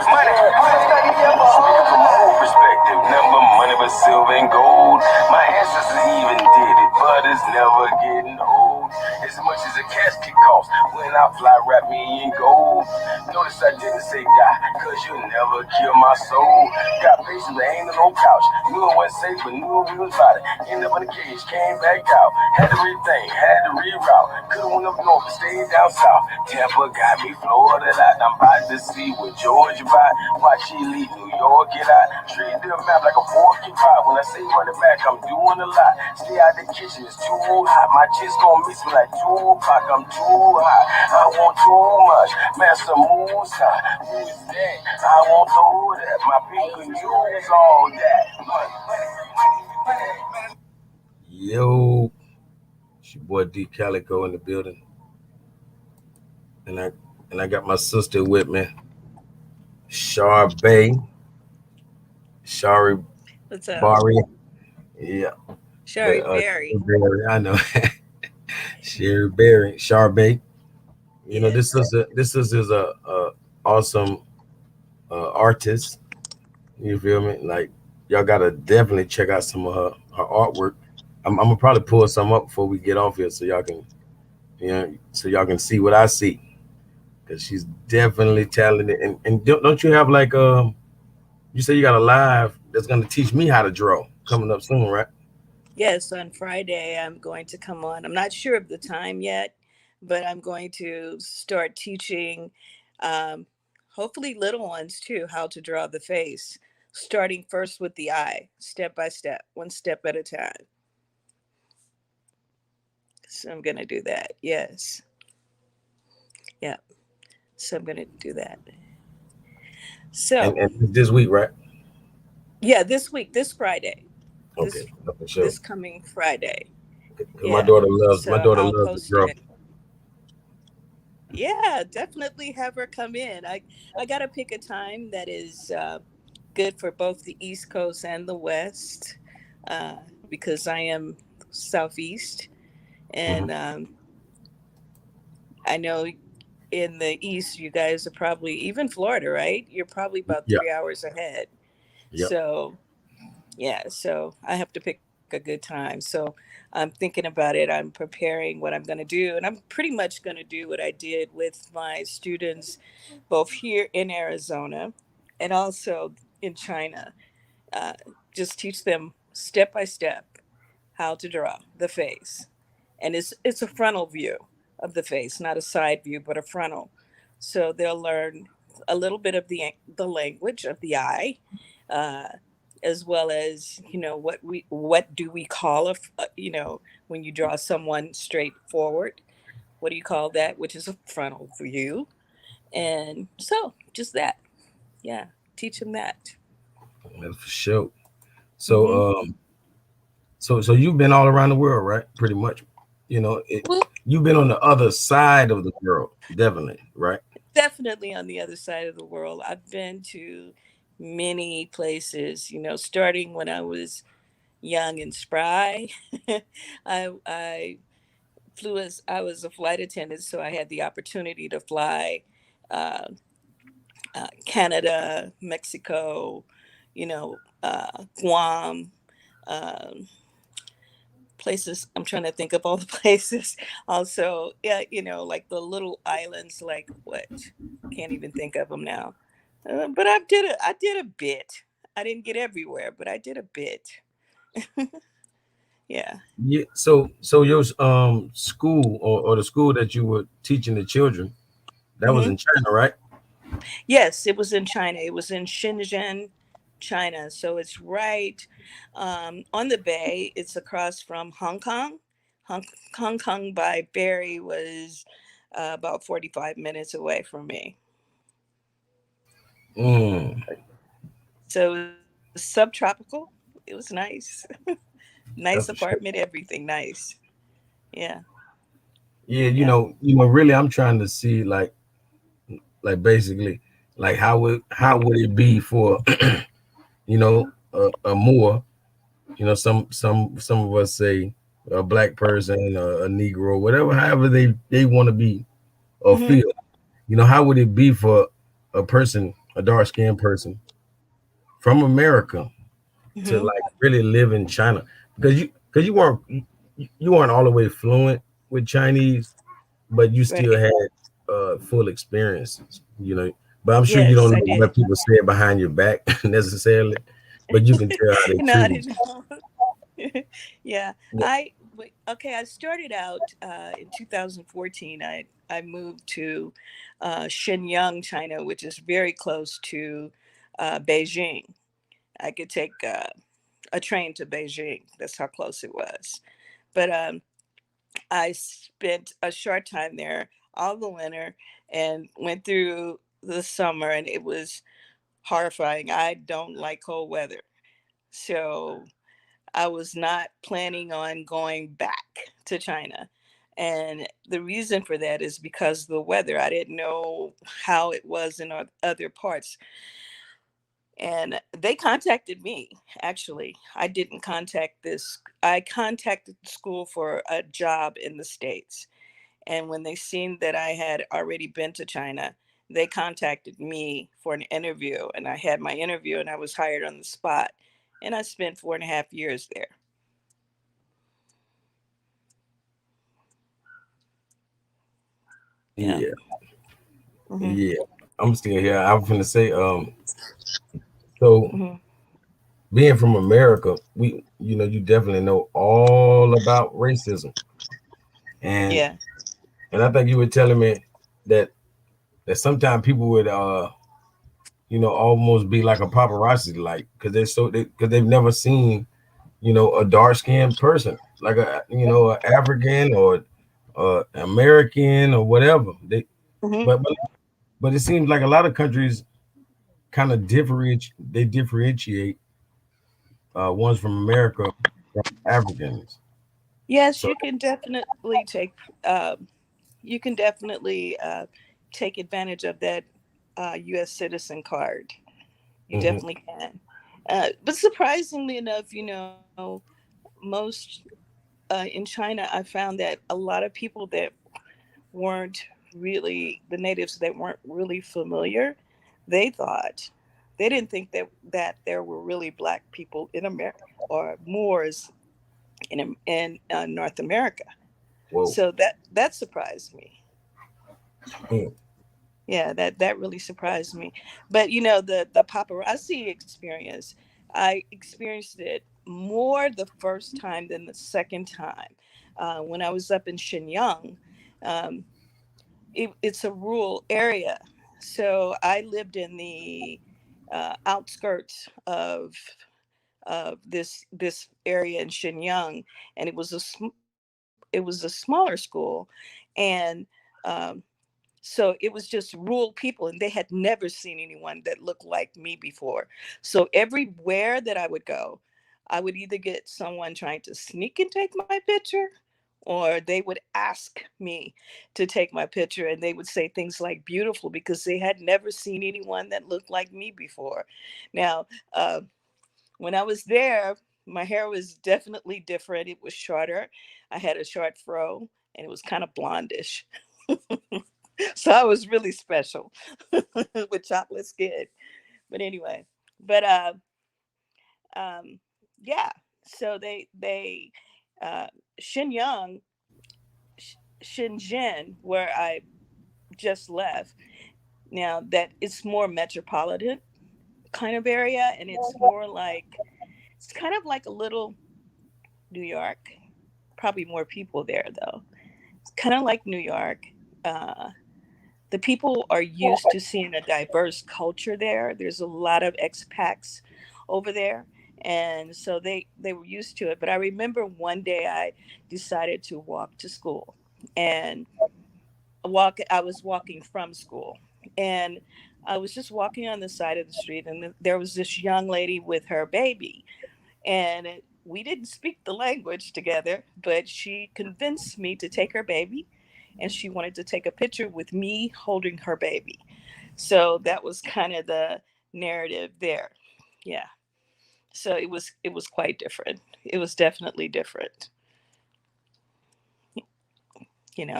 from old perspective, never money but silver and gold. My ancestors even did it, but it's never getting old. As much as a casket costs, when I fly, wrap me in gold. Notice I didn't say die, cause you'll never kill my soul. Got patience, but ain't no couch. Knew it wasn't safe, but knew we was about it. Ended up in the cage, came back out. Had to rethink, had to reroute. Could've went up north, but stayed down south. Tampa got me Florida out. I'm about to see what Georgia about. Watch she leave New York, get out. Treat the map like a fork and pie. When I say run it back, I'm doing a lot. Stay out the kitchen, it's too hot. My chest gon' miss me like 2 o'clock. I'm too hot. I want too much. Master moves high. Who is that? I want all that. My people use all that. Yo, it's your boy D Calico in the building, and I got my sister with me, Shar Bay, Shari What's up? Bari. Yeah, Sherry but Berry. Berry, I know. Sherry Berry, Shar Bay. You know, Yes. this is a awesome artist. You feel me? Like y'all gotta definitely check out some of her artwork. I'm gonna probably pull some up before we get off here, so y'all can, so y'all can see what I see. Cause she's definitely talented. And don't you have like you say you got a live that's gonna teach me how to draw coming up soon, right? Yes, on Friday I'm going to come on. I'm not sure of the time yet, but I'm going to start teaching um, hopefully little ones too how to draw the face, starting first with the eye, step by step, one step at a time. So I'm going to do that. Yes. Yeah. So I'm going to do that. So, And this week, right? yeah, this week, this Friday, Okay, this for sure. this coming Friday. 'Cause Yeah. my So daughter I'll loves to post draw. it. Yeah, definitely have her come in. I got to pick a time that is good for both the East Coast and the West, uh, because I am Southeast, Hmm. and I know in the East you guys are probably even Florida, right? You're probably about Yeah, 3 hours ahead. yeah. So yeah, so I have to pick a good time. So I'm thinking about it. I'm preparing what I'm going to do. And I'm pretty much going to do what I did with my students, both here in Arizona and also in China. Uh, just teach them step by step how to draw the face. And it's a frontal view of the face, not a side view, but a frontal. So they'll learn a little bit of the language of the eye, uh, as well as what do we call when you draw someone straight forward, what do you call that, which is a frontal view. And so just that, yeah, teach them that. That's for sure. Hmm. So so you've been all around the world, right? Pretty much. You know, Well, you've been on the other side of the world, definitely, right? definitely on the other side of the world. I've been to many places, starting when I was young and spry. I flew as I was a flight attendant, so I had the opportunity to fly uh, Canada, Mexico, Guam, um, places. I'm trying to think of all the places. Also, yeah, like the little islands, like what? Can't even think of them now. But I did a bit. I didn't get everywhere, but I did a bit. Yeah. Yeah. So your school or the school that you were teaching the children, that was Hmm. in China, right? Yes, it was in China. It was in Shenzhen, China. So it's right on the bay. It's across from Hong Kong. Hong, Hong Kong by ferry was about 45 minutes away from me. Mm. So it was subtropical. It was nice. Nice That's for sure. apartment, everything nice. Yeah. Yeah, Yeah. really, I'm trying to see like basically like how would it be for a Moor, some of us say a black person, a Negro, whatever, however they want to be or Hmm. feel. How would it be for a person, a dark skinned person from America to Hmm. like really live in China because you weren't all the way fluent with Chinese, but you still Right. had full experiences, you know. But I'm sure you Yes, don't I know what did. people say behind your back necessarily, but you can tell how they No, I treat each didn't know. Yeah, other. okay. I started out in 2014. I moved to Shenyang, China, which is very close to Beijing. I could take a train to Beijing. That's how close it was. But I spent a short time there all the winter and went through the summer, and it was horrifying. I don't like cold weather. So I was not planning on going back to China. And the reason for that is because of the weather. I didn't know how it was in other parts. And they contacted me, actually. I didn't contact this. I contacted the school for a job in the States. And when they seen that I had already been to China, they contacted me for an interview. And I had my interview and I was hired on the spot. And I spent 4.5 years there. Yeah. Yeah, Hmm. yeah. I'm still here. I'm gonna say, so Hmm. being from America, you definitely know all about racism, and Yeah. I think you were telling me that sometimes people would almost be like a paparazzi, like because they've never seen a dark skinned person like a African or American or whatever. Hmm. But it seems like a lot of countries kind of differentiate ones from America from Africans. Yes, So you can definitely take advantage of that U.S. citizen card. You mhm, definitely can. But surprisingly enough, most in China, I found that a lot of people that weren't really the natives that weren't really familiar, they thought they didn't think that there were really black people in America or Moors in North America. whoa. So that surprised me. Mm, Yeah, that really surprised me. But the paparazzi experience, I experienced it more the first time than the second time. When I was up in Shenyang, um, it's a rural area, so I lived in the outskirts of this area in Shenyang, and it was a smaller school, and um, so it was just rural people, and they had never seen anyone that looked like me before. So everywhere that I would go, I would either get someone trying to sneak and take my picture, or they would ask me to take my picture, and they would say things like beautiful because they had never seen anyone that looked like me before. Now, uh, when I was there, my hair was definitely different. It was shorter. I had a short fro, and it was kind of blondish. So I was really special with chocolate skin. But anyway, but um, yeah. So they uh, Shenyang, Shenzhen, where I just left. Now that it's more metropolitan kind of area, and it's kind of like a little New York. Probably more people there though. It's kind of like New York. Uh, the people are used to seeing a diverse culture there. There's a lot of expats over there, and so they were used to it. But I remember one day I decided to walk to school, and I was walking from school, and I was just walking on the side of the street, and there was this young lady with her baby, and we didn't speak the language together, but she convinced me to take her baby, and she wanted to take a picture with me holding her baby. So that was kind of the narrative there. Yeah. So it was quite different. It was definitely different.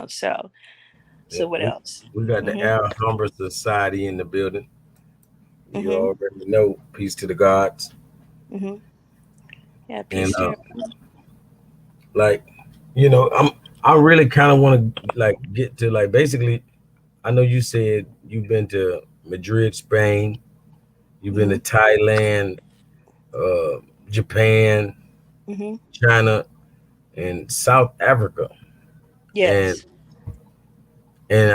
So yeah, what else? we got the Hmm. Alhambra Society in the building. You Mm-hmm. already know. Peace to the gods. Mm-hmm. Yeah, And peace to you. like, I really kind of want to like get to like basically. I know you said you've been to Madrid, Spain. You've been to Mm-hmm. Thailand, uh, Japan, Mm-hmm. China, and South Africa. And Yes. and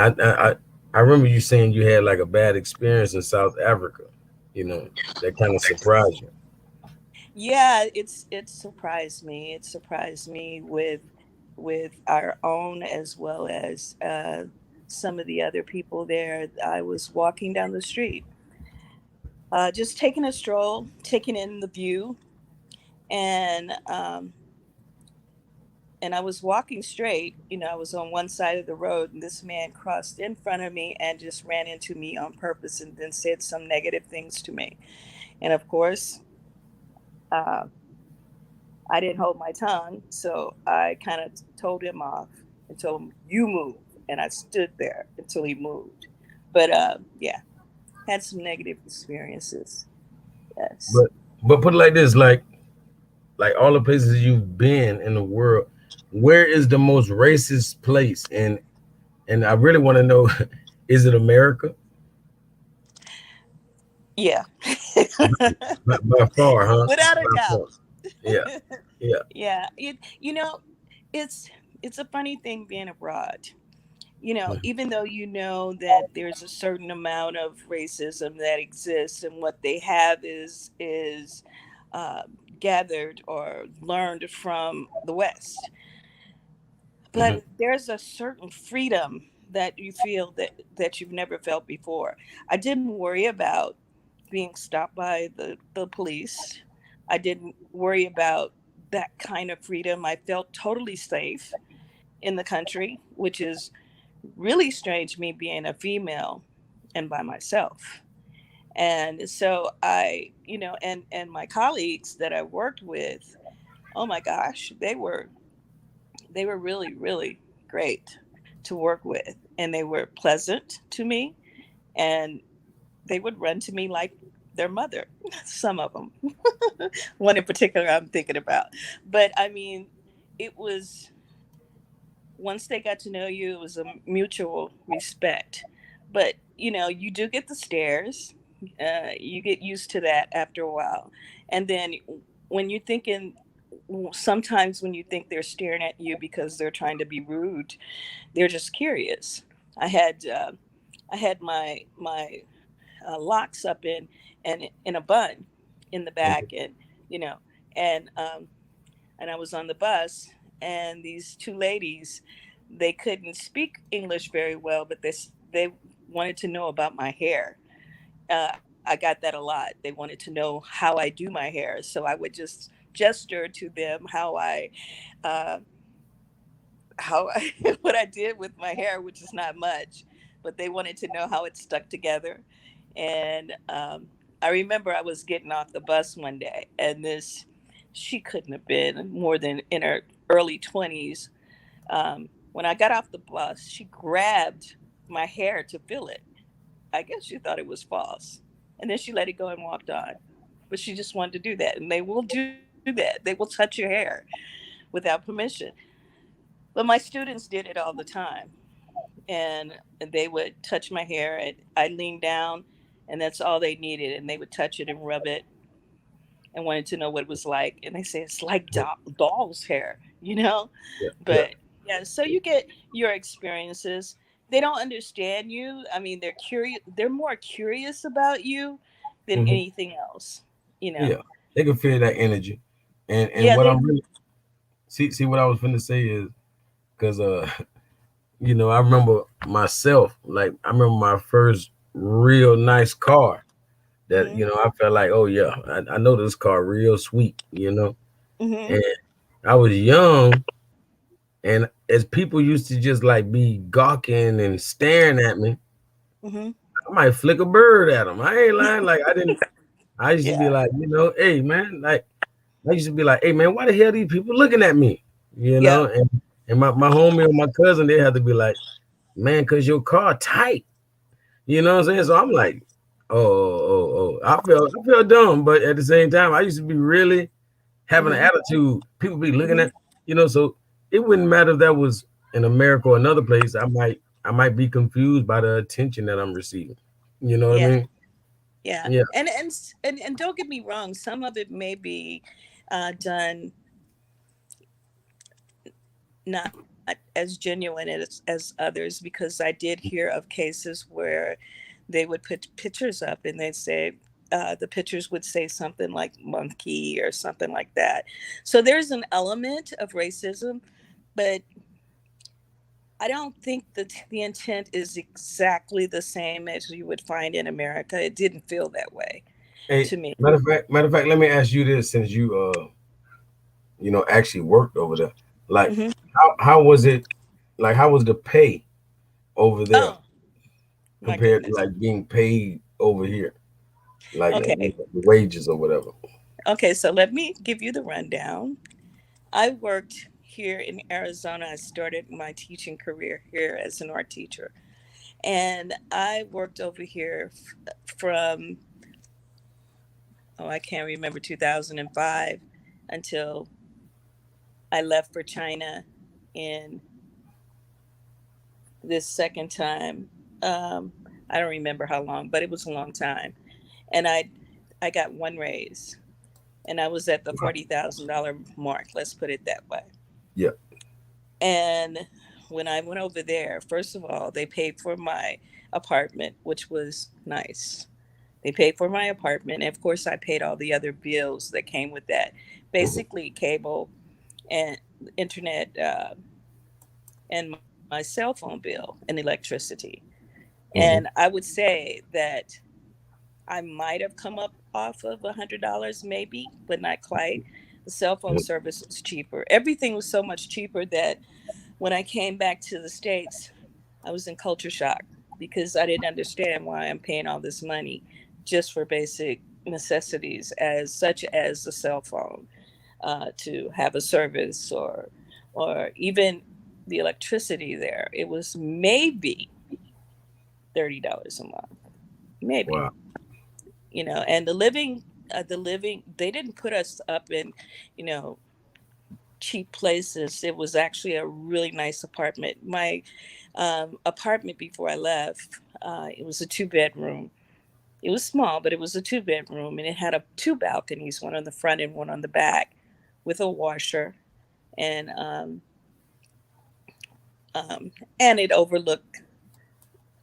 I remember you saying you had like a bad experience in South Africa. You know, that kind of surprised you. Yeah, it surprised me. It surprised me with our own as well as some of the other people there. I was walking down the street, just taking a stroll, taking in the view, and and I was walking straight. You know, I was on one side of the road, and this man crossed in front of me and just ran into me on purpose, and then said some negative things to me. And of course, uh, I didn't hold my tongue, so I kind of told him off and told him, "You move," and I stood there until he moved. But yeah, had some negative experiences. Yes. But put it like this, like all the places you've been in the world, where is the most racist place? And I really want to know, is it America? Yeah. By far, huh? Without a By far. doubt. Yeah, yeah. Yeah. You know, it's it's a funny thing being abroad. You know, even though you know that there's a certain amount of racism that exists, and what they have is uh, gathered or learned from the West, Hmm. but there's a certain freedom that you feel that you've never felt before. I didn't worry about being stopped by the police. I didn't worry about that kind of freedom. I felt totally safe in the country, which is really strange, me being a female and by myself. And so and my colleagues that I worked with, oh my gosh, they were really, really great to work with. And they were pleasant to me. And they would run to me like their mother, some of them. One in particular I'm thinking about. But I mean, it was, once they got to know you, it was a mutual respect. But, you do get the stares. You get used to that after a while. And then when you're thinking, sometimes when you think they're staring at you because they're trying to be rude, they're just curious. I had I had my locks up and in a bun in the back, and you know, and and I was on the bus, and these two ladies, they couldn't speak English very well, but they wanted to know about my hair. I got that a lot. They wanted to know how I do my hair, so I would just gesture to them uh, how what I did with my hair, which is not much, but they wanted to know how it stuck together. And I remember I was getting off the bus one day, and she couldn't have been more than in her early 20s. When I got off the bus, she grabbed my hair to feel it. I guess she thought it was false. And then she let it go and walked on. But she just wanted to do that. And they will do that. They will touch your hair without permission. But my students did it all the time. And they would touch my hair, and I leaned down, and that's all they needed. And they would touch it and rub it and wanted to know what it was like. And they say it's like doll's hair, you know? Yeah, yeah. But yeah, so you get your experiences. They don't understand you. I mean, they're curious. They're more curious about you than Hmm. anything else, you know? Yeah. They can feel that energy. And Yeah, what they, I'm really see what I was finna say is because I remember myself, like I remember my first real nice car that, mm-hmm, I felt like, oh yeah, I know this car real sweet. mm-hmm, And I was young, and as people used to just like be gawking and staring at me, mm-hmm. I might flick a bird at them. I ain't lying. Like I used to be Yeah, like, hey man, like I used to be like, hey man, why the hell these people looking at me? yep, And my homie and my cousin, they had to be like, man, cause your car tight. You know what I'm saying? So I'm like, I feel dumb, but at the same time, I used to be really having an Hmm. attitude. People be looking Hmm. at, so it wouldn't matter if that was in America or another place. I might be confused by the attention that I'm receiving. You know what I Yeah, mean? yeah, Yeah. and don't get me wrong. Some of it may be done not as genuine as others, because I did hear of cases where they would put pictures up and they'd say the pictures would say something like monkey or something like that. So there's an element of racism, but I don't think that the intent is exactly the same as you would find in America. It didn't feel that way Hey, to me. matter of fact, let me ask you this, since you actually worked over there. Like, Hmm. how was it? Like, how was the pay over there Oh my compared to goodness. like being paid over here? Like, Okay. the wages or whatever. Okay. So let me give you the rundown. I worked here in Arizona. I started my teaching career here as an art teacher. And I worked over here from, oh, I can't remember, 2005 until I left for China in this second time. Um, I don't remember how long, but it was a long time. And I got one raise, and I was at the $40,000 mark. Let's put it that way. Yeah. And when I went over there, first of all, they paid for my apartment, which was nice. They paid for my apartment. And of course, I paid all the other bills that came with that, Hmm. basically cable and internet, and my cell phone bill and electricity. And Hmm. I would say that I might have come up off of $100 maybe, but not quite. The cell phone service was cheaper. Everything was so much cheaper that when I came back to the States, I was in culture shock because I didn't understand why I'm paying all this money just for basic necessities, as such as a cell phone, to have a service, or even the electricity there. It was maybe $30 a month, maybe. Wow. And the living, they didn't put us up in, you know cheap places. It was actually a really nice apartment. My apartment before I left, it was a two-bedroom. It was small, but it was a two-bedroom, and it had two balconies, one on the front and one on the back, with a washer, and um, and it overlooked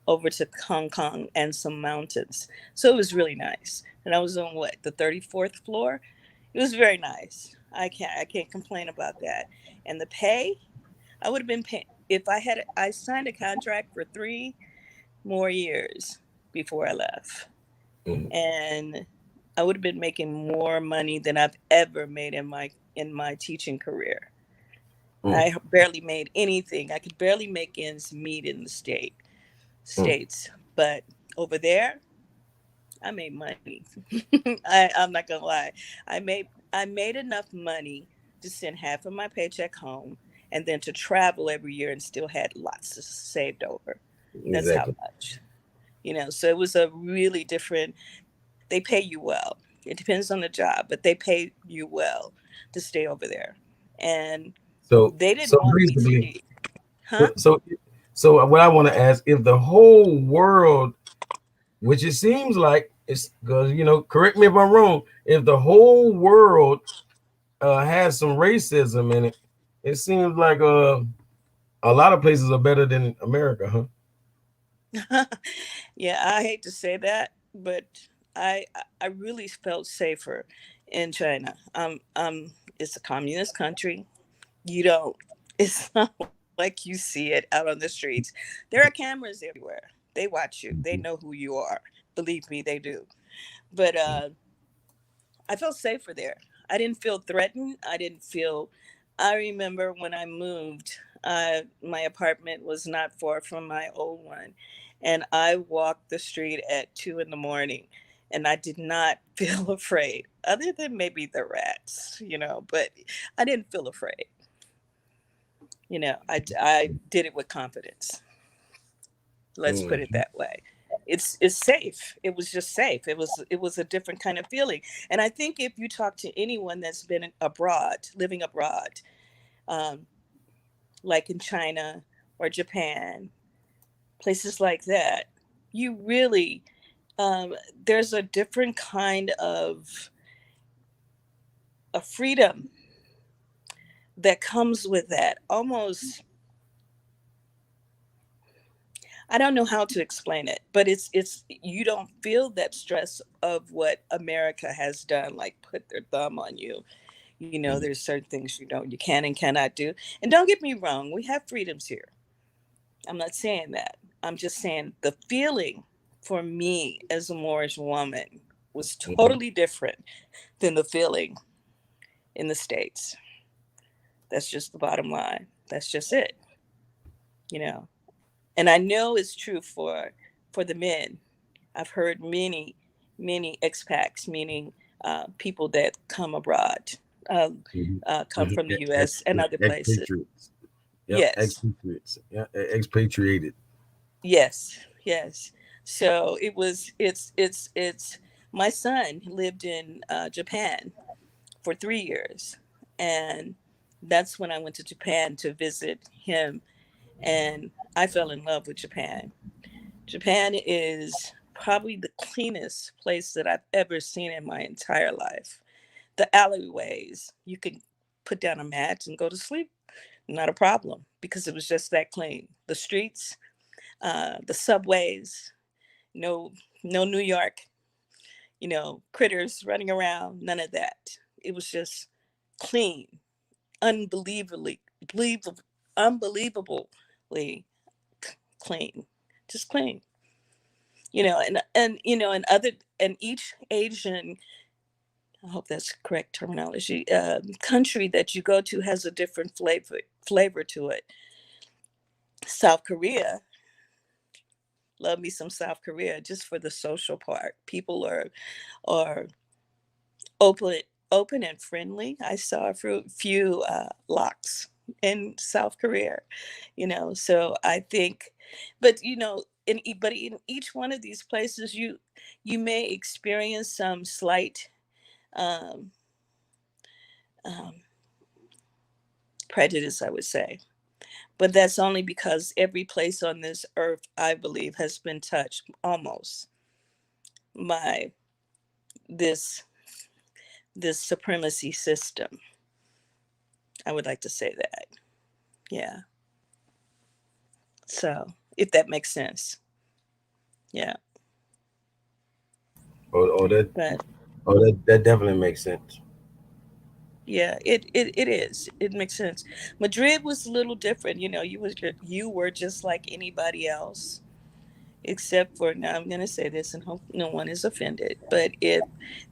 over to Hong Kong and some mountains. So it was really nice. And I was on what, the 34th floor. It was very nice. I can't complain about that. And the pay, I would have been paying if I signed a contract for 3 more years before I left. Hmm. And I would have been making more money than I've ever made in my teaching career. Hmm. I barely made anything. I could barely make ends meet in the Hmm. states. But over there, I made money. I'm not gonna lie. I made enough money to send half of my paycheck home, and then to travel every year, and still had lots saved over. That's how Exactly. much. So it was a really different. They pay you well. It depends on the job, but they pay you well to stay over there. And So they didn't so want me to basically, leave. Huh? so so, so what I want to ask, if the whole world, which it seems like, it's because, correct me if I'm wrong, if the whole world has some racism in it, it seems like a lot of places are better than America, huh? Yeah, I hate to say that, but I I really felt safer in China. It's a communist country. You don't. It's not like you see it out on the streets. There are cameras everywhere. They watch you. They know who you are. Believe me, they do. But I felt safer there. I didn't feel threatened. I didn't feel. I remember when I moved, my apartment was not far from my old one, and I walked the street at 2 in the morning, and I did not feel afraid, other than maybe the rats. But I didn't feel afraid. I did it with confidence. Let's put it Mhm. that way. it's safe. It was just safe. It was a different kind of feeling. And I think if you talk to anyone that's been abroad, living abroad, um, like in China or Japan, places like that, you really there's a different kind of a freedom that comes with that. Almost, I don't know how to explain it, but it's you don't feel that stress of what America has done, like put their thumb on you. You know, Mhm. there's certain things you can and cannot do. And don't get me wrong, we have freedoms here. I'm not saying that. I'm just saying the feeling for me as a Moorish woman was Mhm. totally different than the feeling in the States. That's just the bottom line. That's just it, you know. And I know it's true for the men. I've heard many expats, meaning people that come abroad, uh, Mhm. come Mhm. from the U.S. and other places. Expatriates. Yep, Yes, expatriates. Yeah, expatriated. yes, yes. So it's my son lived in Japan for 3 years, and that's when I went to Japan to visit him, and I fell in love with Japan. Japan is probably the cleanest place that I've ever seen in my entire life. The alleyways, you could put down a mat and go to sleep, not a problem, because it was just that clean. The streets, the subways, no, no New York, critters running around, none of that. It was just clean, unbelievably, believable, unbelievably clean, just clean. And other and each Asian, I hope that's correct terminology, country that you go to has a different flavor to it. South Korea, love me some South Korea just for the social part. People are open open and friendly. I saw a few locks in South Korea, so I think, but in each one of these places, you may experience some slight um, um, prejudice, I would say. But that's only because every place on this earth, I believe, has been touched almost by this this supremacy system. I would like to say that. Yeah. So if that makes sense. Yeah. Oh, But that definitely makes sense. yeah, it is. It makes sense. Madrid was a little different. You were just like anybody else, except for, now I'm going to say this and hope no one is offended, but if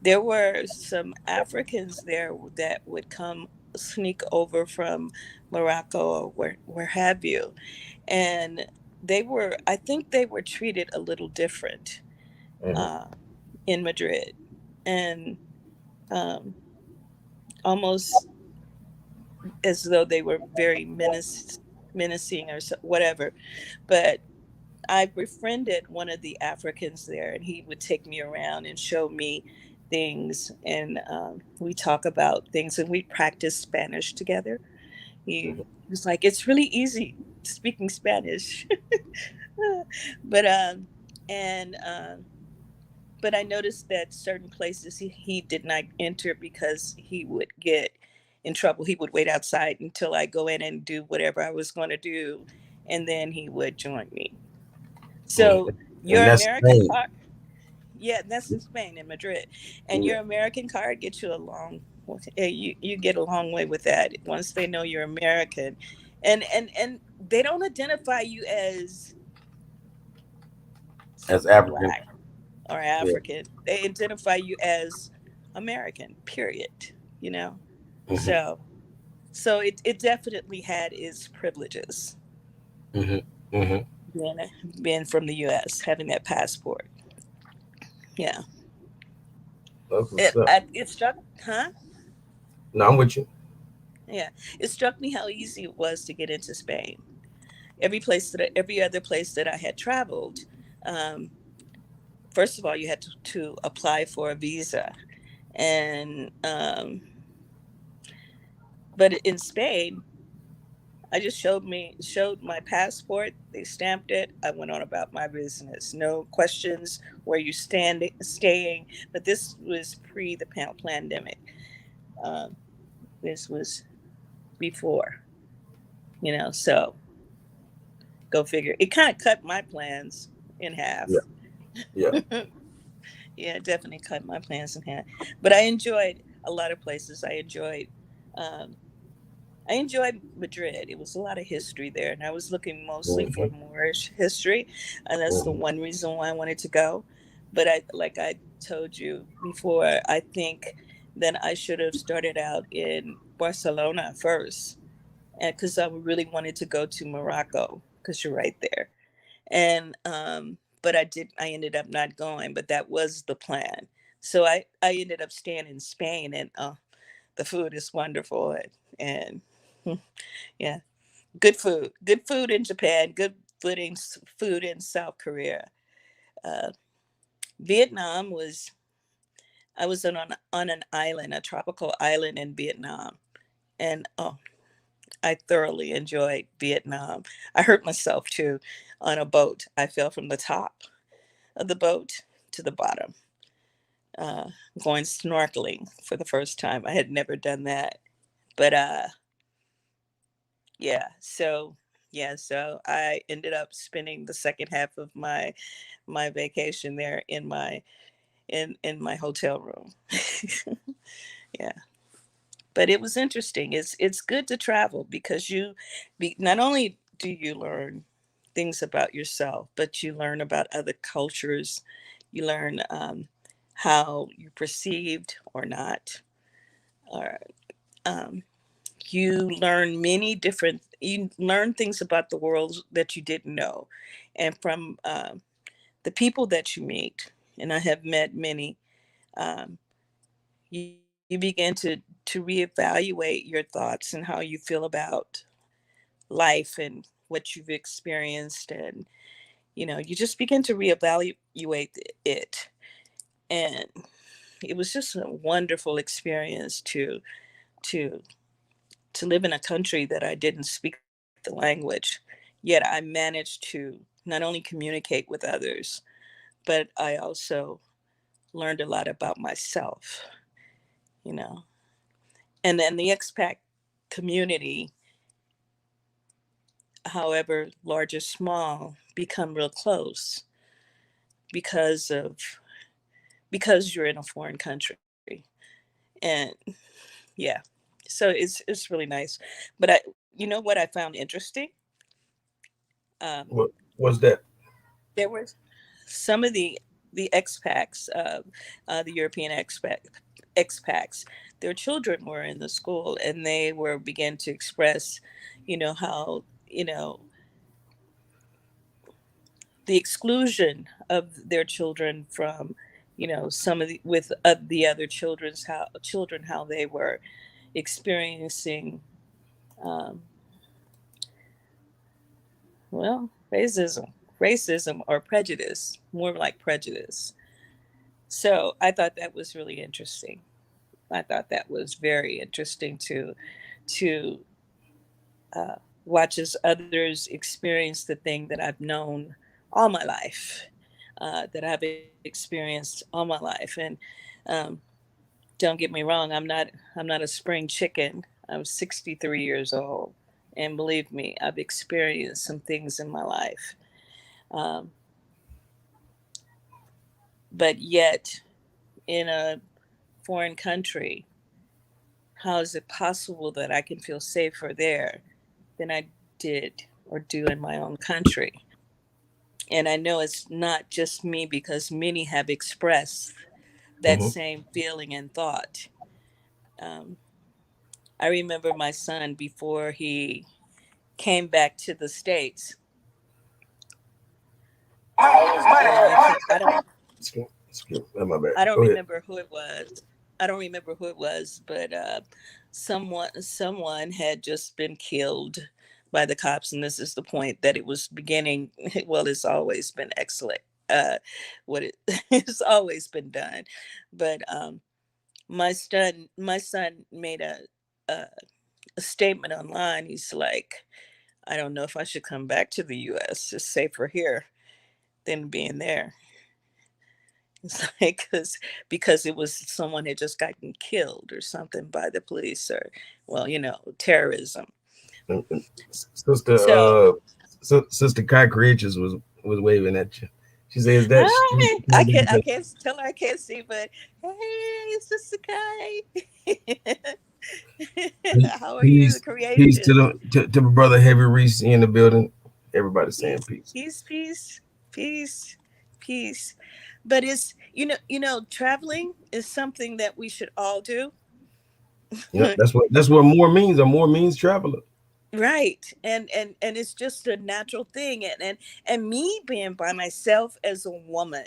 there were some Africans there that would come sneak over from Morocco or where have you, and I think they were treated a little different Hmm. uh, in Madrid, and um, almost as though they were very menacing or whatever. But I befriended one of the Africans there, and he would take me around and show me things, and we talk about things, and we practice Spanish together. He was like, "It's really easy speaking Spanish," but and but I noticed that certain places he did not enter because he would get in trouble. He would wait outside until I go in and do whatever I was going to do, and then he would join me. So And your that's American Spain. card, yeah, that's in Spain, in Madrid, and Yeah. your American card gets you along. You get a long way with that once they know you're American, and they don't identify you as As African. black or Yeah. African. They identify you as American. Period. You know, Hmm. so it definitely had its privileges Hmm. Hmm. being being from the U.S. having that passport. Yeah, That's what's it up. it struck, huh? No, I'm with you. Yeah, it struck me how easy it was to get into Spain. Every other place that I had traveled, um, first of all, you had to apply for a visa. And, but in Spain, I just showed my passport. They stamped it. I went on about my business. No questions. Where you staying? But this was pre the pandemic. Um, this was before, So go figure. It kind of cut my plans in Yeah, half. yeah. Yeah, it definitely cut my plans in half. But I enjoyed a lot of places. Um, I enjoyed Madrid. It was a lot of history there, and I was looking mostly for Hmm. Moorish history, and that's the Hmm. one reason why I wanted to go. But like I told you before, I think that I should have started out in Barcelona first, and because I really wanted to go to Morocco, because you're right there. And but I ended up not going, but that was the plan. So I ended up staying in Spain, and the food is wonderful, and yeah, good food in Japan, good food in South Korea. uh, Vietnam was I was on an island, a tropical island in Vietnam, and oh, I thoroughly enjoyed Vietnam. I hurt myself too on a boat. I fell from the top of the boat to the bottom, uh, going snorkeling for the first time. I had never done that, but yeah. So I ended up spending the second half of my vacation there in my hotel room. Yeah, but it was interesting. It's good to travel because not only do you learn things about yourself, but you learn about other cultures. You learn how you perceived or not, or um, you learn things about the world that you didn't know, and from the people that you meet. And I have met many. Um, you begin to reevaluate your thoughts and how you feel about life and what you've experienced, and you just begin to reevaluate it. And it was just a wonderful experience to to live in a country that I didn't speak the language, yet I managed to not only communicate with others, but I also learned a lot about myself, you know. And then the expat community, however large or small, become real close because of because you're in a foreign country. And yeah, so it's really nice. But what I found interesting, um, What's that? there were some of the expats, the European expats, their children were in the school, and they were began to express, how the exclusion of their children from, some of the other children, how they were experiencing, um, well, racism or prejudice, more like prejudice. So I thought that was really interesting. I thought that was very interesting to uh, watch as others experience the thing that I've known all my life, that I've experienced all my life. And um, don't get me wrong, I'm not a spring chicken. I'm 63 years old, and believe me, I've experienced some things in my life. Um, but yet, in a foreign country, how is it possible that I can feel safer there than I did or do in my own country? And I know it's not just me, because many have expressed that Hmm. same feeling and thought. Um, I remember my son before he came back to the States, and Excuse me. My bad. I don't Go ahead. remember who it was. I don't remember who it was, but someone had just been killed by the cops, and this is the point that it was beginning. Well, it's always been excellent. uh, what it it's always been done. But my son made a a statement online. He's like, I don't know if I should come back to the U.S. It's safer here than being there. It's like because it was someone had just gotten killed or something by the police or well, terrorism. And Sister So Sister Kai Creatures was waving at you. She says that she hi, I can't tell her I can't see, but hey, it's just a guy. How are you, the peace peace to creations? the to my brother Heavy Reese in the building. Everybody saying Peace, peace. peace, peace, peace, peace. But it's traveling is something that we should all do. Yeah, that's what more means. A more means traveler. Right. And it's just a natural thing. And me being by myself as a woman,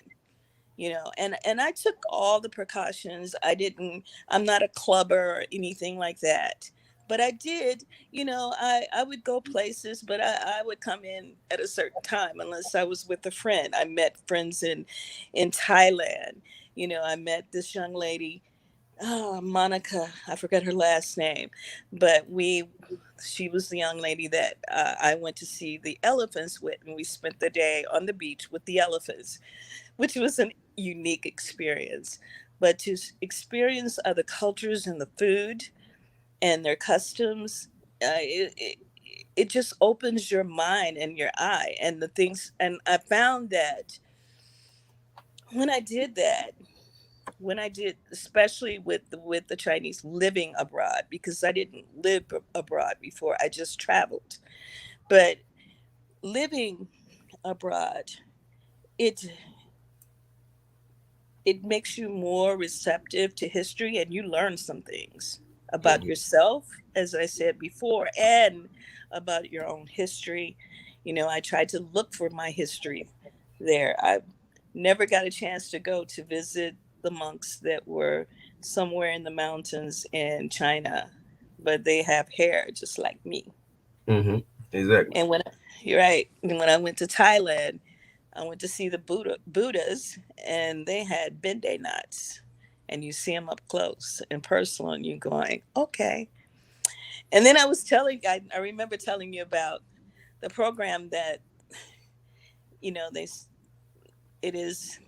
and I took all the precautions. I'm not a clubber or anything like that. But I did, I would go places, but I would come in at a certain time unless I was with a friend. I met friends in Thailand. I met this young lady, Monica, I forgot her last name, but she was the young lady that I went to see the elephants with, and we spent the day on the beach with the elephants, which was an unique experience. But to experience other cultures and the food and their customs, it just opens your mind and your eye and the things. And I found that when I did that, especially with the Chinese living abroad, because I didn't live abroad before, I just traveled. But living abroad, it it makes you more receptive to history, and you learn some things about Hmm. yourself, as I said before, and about your own history. I tried to look for my history there. I never got a chance to go to visit the monks that were somewhere in the mountains in China, but they have hair just like me. Hmm. Exactly. And you're right, and when I went to Thailand, I went to see the Buddhas, and they had bende knots, and you see them up close and personal, and you're going, okay. And then I remember telling you about the program that they it is.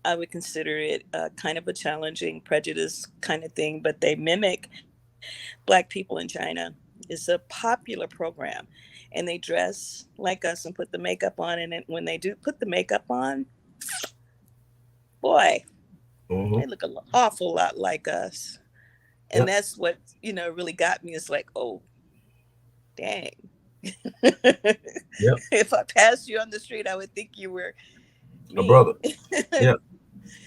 I would consider it kind of a challenging prejudice kind of thing, but they mimic Black people in China. It's a popular program, and they dress like us and put the makeup on. And when they do put the makeup on, boy, Hmm. they look an awful lot like us. And Yep. that's what really got me. It's like, oh, dang. Yep. If I passed you on the street, I would think you were A me. brother. Yep.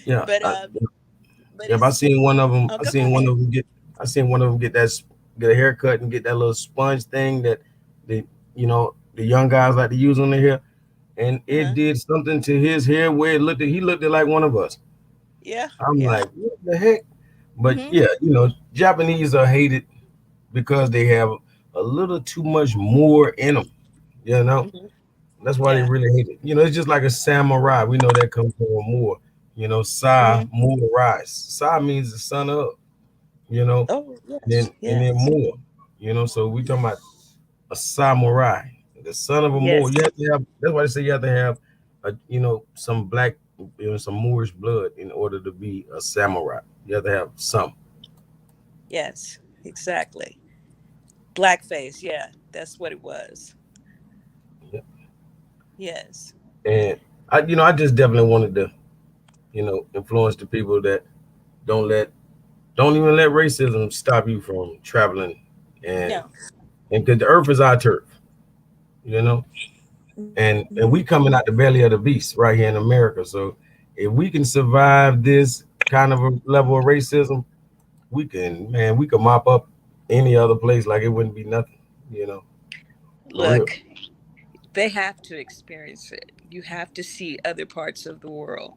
Yeah. but but Yep. I it's seen one of them. oh, go ahead. I seen one of them get a haircut and get that little sponge thing that the young guys like to use on their hair, and it Uh-huh. did something to his hair where he looked like one of us. Yeah, I'm yeah. like, what the heck? But Mm-hmm. yeah, Japanese are hated because they have a little too much more in them. You know, Mm-hmm. that's why they Yeah. really hate it. It's just like a samurai. We know that comes from a Moor. Sa Mm-hmm. Moor rise. Sa means the son of. You know, Oh, then yes, and then yes, Moor. So we talking about a samurai, the son of a Moor. yes, You have to have. That's why they say you have to have some black, some Moorish blood in order to be a samurai. You have to have some. yes, exactly. Blackface. Yeah, that's what it was. Yeah. Yes. And I just definitely wanted to, influence the people that don't let, don't even let racism stop you from traveling, and No. because the earth is our turf, you know, Mm-hmm. and we coming out the belly of the beast right here in America. So if we can survive this kind of a level of racism, we can mop up any other place like it wouldn't be nothing, you know, for real. Look, they have to experience it. You have to see other parts of the world.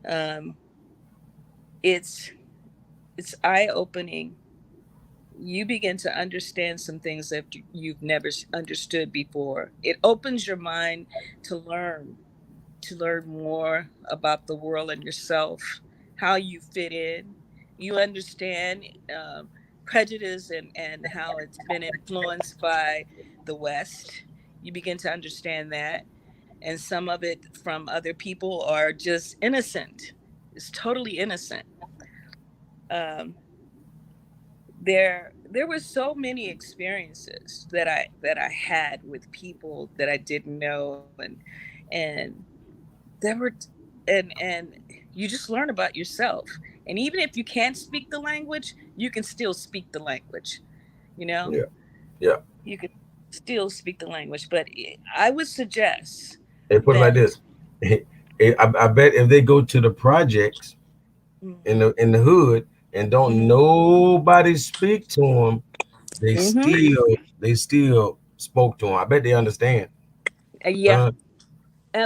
Um, it's it's eye opening. You begin to understand some things that you've never understood before. It opens your mind to learn, to learn more about the world and yourself, how you fit in. You understand prejudice and how it's been influenced by the West. You begin to understand that. And some of it from other people are just innocent. It's totally innocent. Um, there were so many experiences that I had with people that I didn't know, and there were and you just learn about yourself. And even if you can't speak the language, you can still speak the language, you know? Yeah, yeah. You can still speak the language, but I would suggest They put it like that. this. I bet if they go to the projects in the hood and don't Mm-hmm. nobody speak to them, Mm-hmm. they still spoke to them. I bet they understand. Yeah, Uh,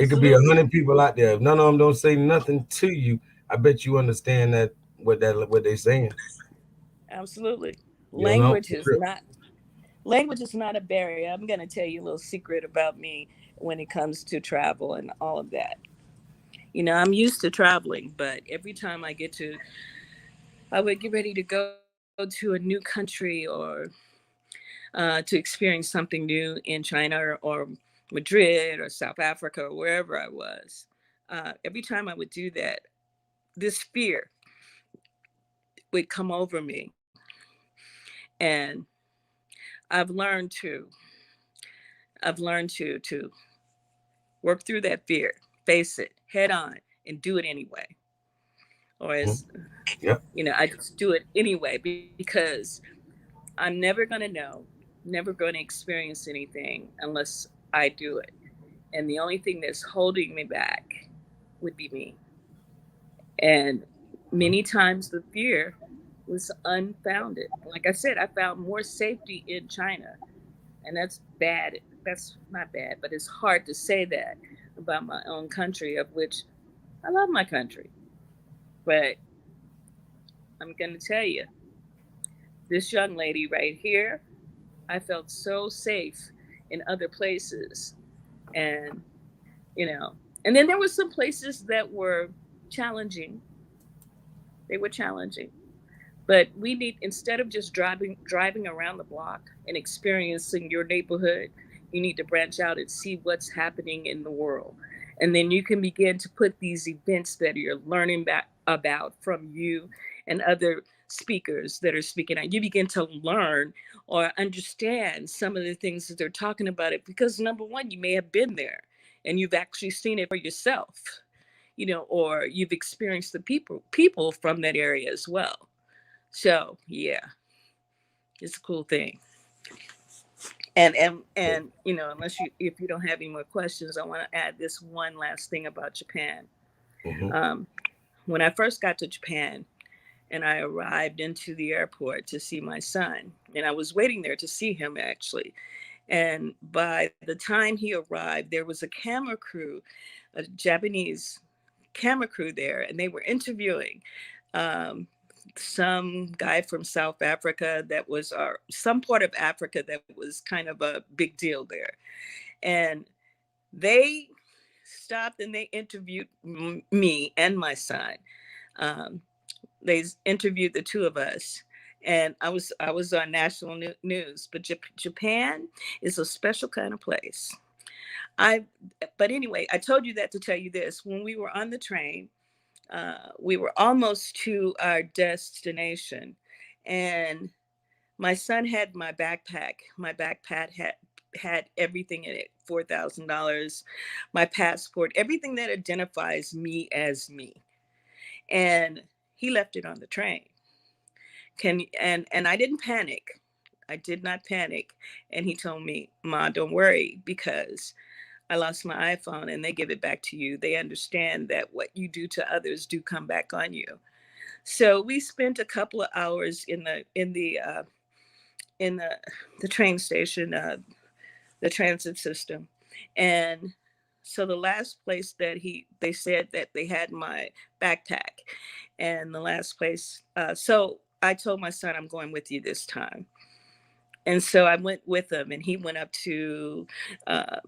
it could be a absolutely. hundred people out there. If none of them don't say nothing to you, I bet you understand what they saying. Absolutely. You know, Language for is real. not language is not a barrier. I'm going to tell you a little secret about me when it comes to travel and all of that. I'm used to traveling, but every time I would get ready to go to a new country or to experience something new in China or Madrid or South Africa or wherever I was. Every time I would do that, this fear would come over me, and I've learned to I've learned to work through that fear, face it head on, and do it anyway. Or Mhm. as Yep. I just do it anyway because I'm never going to know, never going to experience anything unless I do it. And the only thing that's holding me back would be me. And many times the fear was unfounded. Like I said, I found more safety in China. And that's bad. That's not bad, but it's hard to say that about my own country, of which I love my country. But I'm going to tell you, this young lady right here, I felt so safe in other places. And, you know, and then there were some places that were challenging. They were challenging. But we need, instead of just driving around the block and experiencing your neighborhood, you need to branch out and see what's happening in the world. And then you can begin to put these events that you're learning about from you and other speakers that are speaking out. You begin to learn or understand some of the things that they're talking about it, because number one, you may have been there and you've actually seen it for yourself, or you've experienced the people from that area as well. So yeah, it's a cool thing. And unless you if you don't have any more questions, I want to add this one last thing about Japan. Hmm. Um, when I first got to Japan and I arrived into the airport to see my son, and I was waiting there to see him actually. And by the time he arrived, there was a camera crew, a Japanese camera crew there, and they were interviewing um, some guy from South Africa that was, or some part of Africa that was kind of a big deal there. And they stopped and they interviewed me and my son. Um, they interviewed the two of us. And I was on national news, but Japan is a special kind of place. I, but anyway, I told you that to tell you this. When we were on the train, we were almost to our destination, and my son had my backpack. My backpack had everything in it: $4,000, my passport, everything that identifies me as me, and he left it on the train. And I didn't panic. I did not panic. And he told me, "Ma, don't worry, because I lost my iPhone and they give it back to you. They understand that what you do to others do come back on you." So we spent a couple of hours in the train station, the transit system, and so the last place that they said that they had my backpack, and the last place. So I told my son, "I'm going with you this time." And so I went with him, and he went up uh,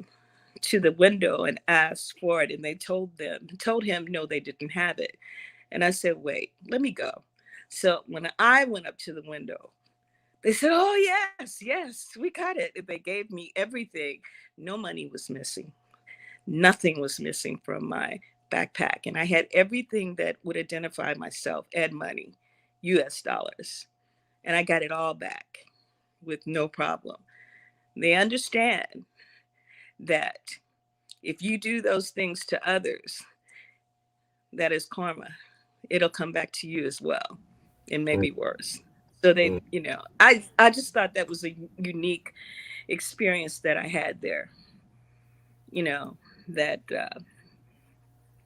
to the window and asked for it, and they told him no, they didn't have it. And I said, wait, let me go. So when I went up to the window, they said, oh yes, yes, we got it. And they gave me everything. No money was missing. Nothing was missing from my backpack, and I had everything that would identify myself and money, US dollars. And I got it all back with no problem. They understand that if you do those things to others, that is karma. It'll come back to you as well, and Mm, maybe worse. So they, mm, I just thought that was a unique experience that I had there, you know, that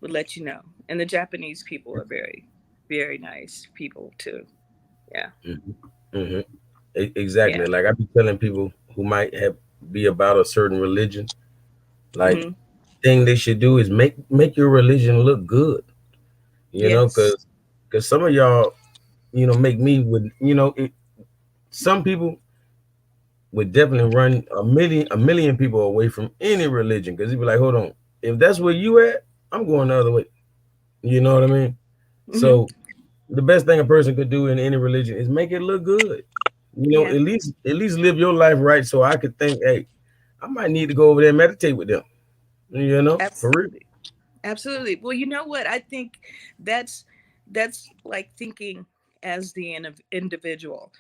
would let you know. And the Japanese people are very, very nice people too. Yeah. mhm, mhm. Exactly. Yeah. Like I be telling people who might have be about a certain religion, like Hmm. thing they should do is make your religion look good. You know, Yes. because some of y'all, make me with some people would definitely run a million people away from any religion because he'd be like, hold on, if that's where you at, I'm going the other way. You know what I mean? Hmm. So the best thing a person could do in any religion is make it look good. Yeah. At least live your life right so I could think, hey, I might need to go over there and meditate with them. For real. Absolutely. Absolutely. Well, you know what? I think that's that's like thinking as the individual.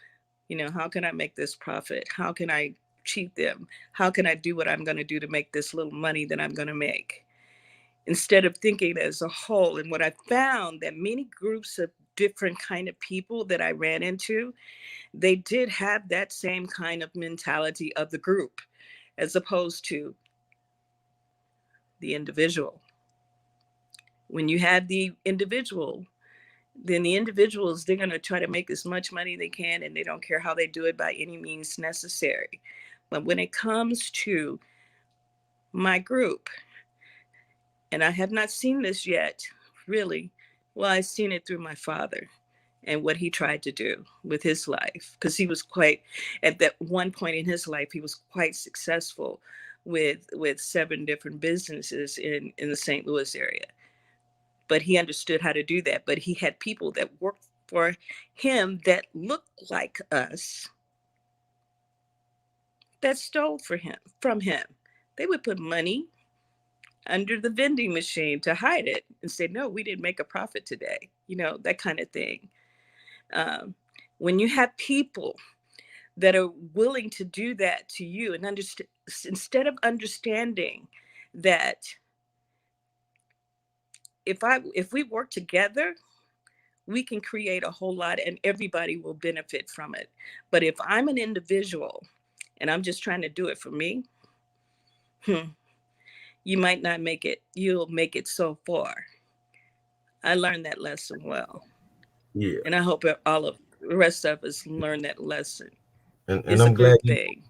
How can I make this profit? How can I cheat them? How can I do what I'm going to do to make this little money that I'm going to make? Instead of thinking as a whole. And what I found that many groups of different kind of people that I ran into, they did have that same kind of mentality of the group as opposed to the individual. When you have the individual, then the individuals, they're going to try to make as much money they can, and they don't care how they do it by any means necessary. But when it comes to my group, and I have not seen this yet, really, well, I've seen it through my father and what he tried to do with his life, because he was quite, at that one point in his life, he was quite successful with seven different businesses in the St. Louis area. But he understood how to do that. But he had people that worked for him that looked like us that stole from him. They would put money under the vending machine to hide it and say, no, we didn't make a profit today, that kind of thing. Um, when you have people that are willing to do that to you and understand, instead of understanding that if we work together, we can create a whole lot and everybody will benefit from it. But if I'm an individual and I'm just trying to do it for me, hmm, you might not make it. You'll make it so far. I learned that lesson well. Yeah. And I hope all of the rest of us learn that lesson. And It's a I'm glad group you thing.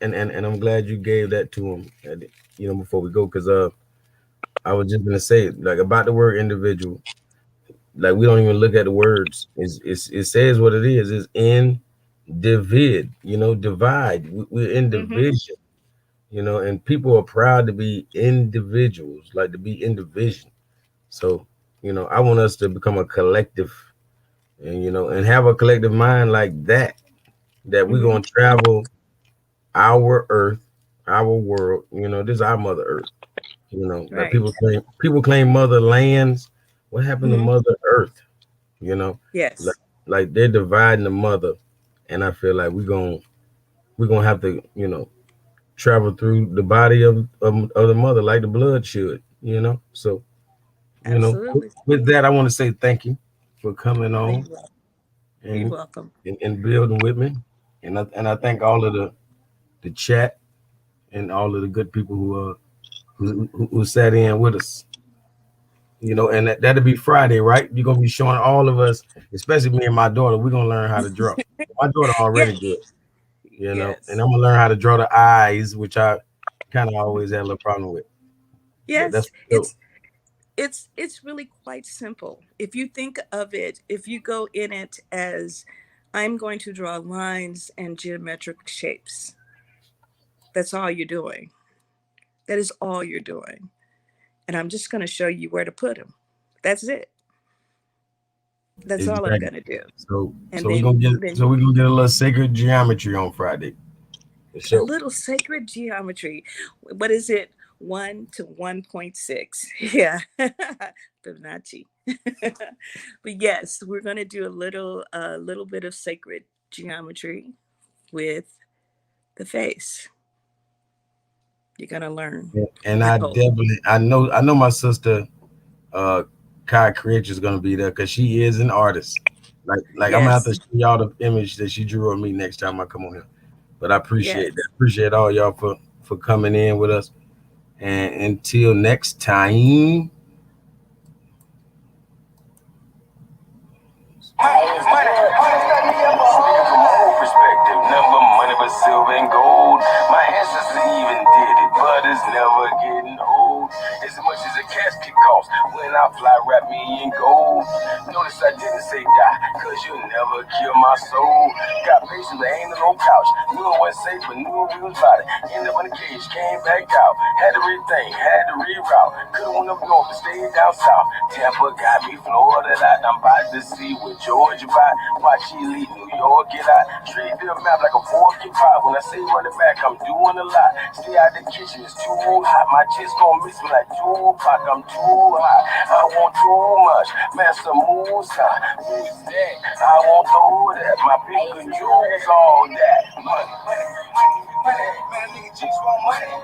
and I'm glad you gave that to him. Before we go, because I was just gonna say like about the word individual. Like we don't even look at the words. It says what it is. It's in divid. Divide. We're in Hmm. division. And people are proud to be individuals, like to be in division. So I want us to become a collective, and have a collective mind like that. That we're Hmm. gonna travel our Earth, our world. This is our Mother Earth. Like Right. people claim Mother Lands. What happened to Hmm. Mother Earth? You know, like, Yes. like they're dividing the mother, and I feel like we're gonna have to travel through the body of the mother like the blood should. So Absolutely. with that, I want to say thank you for coming Oh, on you're and welcome. and building with me, and I thank all of the chat and all of the good people who sat in with us. And that'll be Friday, right? You're gonna be showing all of us, especially me and my daughter. We're gonna learn how to draw. My daughter already good, Yes. and Yes. I'm gonna learn how to draw the eyes, which I kind of always had a little problem with. But that's Yes. dope. It's really quite simple. If you think of it, if you go in it as I'm going to draw lines and geometric shapes, that's all you're doing. That is all you're doing. And I'm just going to show you where to put them. That's it. That's all I'm Exactly. going to do. So And so we're gonna get a little sacred geometry on Friday. For a sure. little sacred geometry. What is it? 1 to 1.6. Yeah. Fibonacci. But yes, we're going to do a little bit of sacred geometry with the face. You're going to learn, And I I hope. definitely I know my sister uh Kai Creature is gonna be there because she is an artist. Like I'm gonna have to Yes. show y'all the image that she drew of me next time I come on here. But I appreciate that. Yes. Appreciate all y'all for coming in with us. And until next time. Speaking from my own perspective, number money but silver and gold. My ancestors even did it, but it's never getting old. As much as a casket costs, when I fly, wrap me in gold. Notice I didn't say die, cause you'll never kill my soul. Got patience, but ain't no couch. Knew it wasn't safe, but knew we was about it. Ended up in the cage, came back out. Had to rethink, had to reroute. Could've went up north, but stayed down south. Tampa got me, Florida out. I'm about to see what Georgia by. Watch he leave New York, get out. Treat the map like a fork and pie. When I say run it back, I'm doing a lot. Stay out the kitchen, it's too hot. My chest gon' miss me like Tupac. I'm too hot. I want too much. Master moves high. Who's that? I won't know that. My people can use all that. Money, money, money, money. Man, nigga, chicks want money.